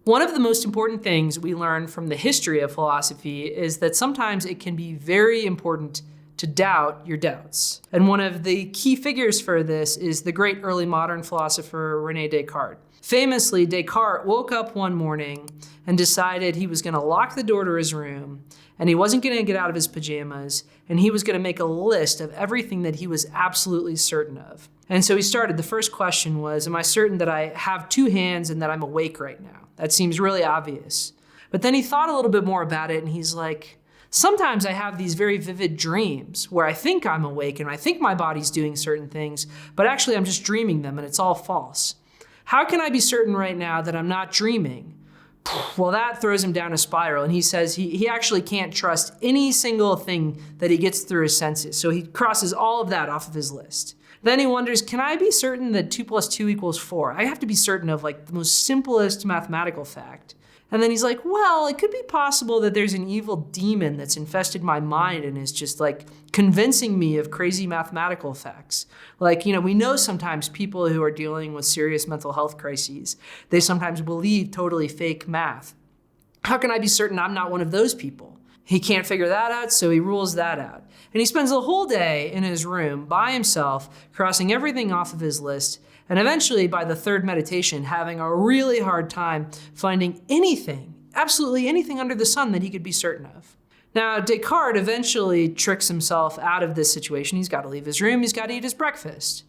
One of the most important things we learn from the history of philosophy is that sometimes it can be very important to doubt your doubts. And one of the key figures for this is the great early modern philosopher René Descartes. Famously, Descartes woke up one morning and decided he was going to lock the door to his room, and he wasn't going to get out of his pajamas, and he was going to make a list of everything that he was absolutely certain of. And so he started. The first question was, am I certain that I have two hands and that I'm awake right now? That seems really obvious. But then he thought a little bit more about it, and he's like, sometimes I have these very vivid dreams where I think I'm awake and I think my body's doing certain things, but actually I'm just dreaming them and it's all false. How can I be certain right now that I'm not dreaming? Well, that throws him down a spiral, and he says he actually can't trust any single thing that he gets through his senses. So he crosses all of that off of his list. Then he wonders, can I be certain that 2 + 2 = 4? I have to be certain of like the most simplest mathematical fact. And then he's like, well, it could be possible that there's an evil demon that's infested my mind and is just like convincing me of crazy mathematical facts. Like, we know sometimes people who are dealing with serious mental health crises, they sometimes believe totally fake math. How can I be certain I'm not one of those people? He can't figure that out, so he rules that out. And he spends the whole day in his room by himself, crossing everything off of his list, and eventually, by the third meditation, having a really hard time finding anything, absolutely anything under the sun that he could be certain of. Now, Descartes eventually tricks himself out of this situation. He's got to leave his room, he's got to eat his breakfast.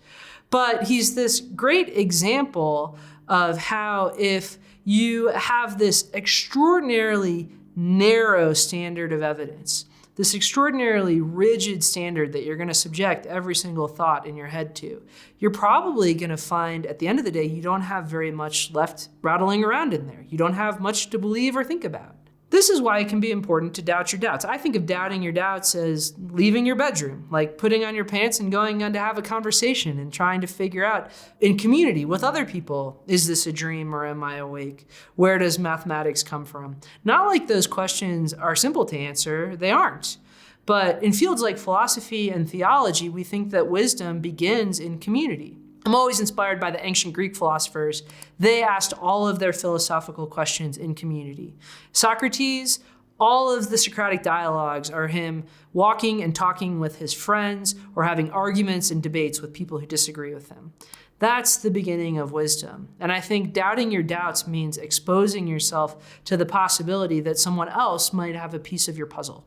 But he's this great example of how if you have this extraordinarily narrow standard of evidence, this extraordinarily rigid standard that you're going to subject every single thought in your head to, you're probably going to find at the end of the day, you don't have very much left rattling around in there. You don't have much to believe or think about. This is why it can be important to doubt your doubts. I think of doubting your doubts as leaving your bedroom, like putting on your pants and going on to have a conversation and trying to figure out in community with other people, is this a dream or am I awake? Where does mathematics come from? Not like those questions are simple to answer, they aren't. But in fields like philosophy and theology, we think that wisdom begins in community. I'm always inspired by the ancient Greek philosophers. They asked all of their philosophical questions in community. Socrates, all of the Socratic dialogues are him walking and talking with his friends or having arguments and debates with people who disagree with him. That's the beginning of wisdom. And I think doubting your doubts means exposing yourself to the possibility that someone else might have a piece of your puzzle.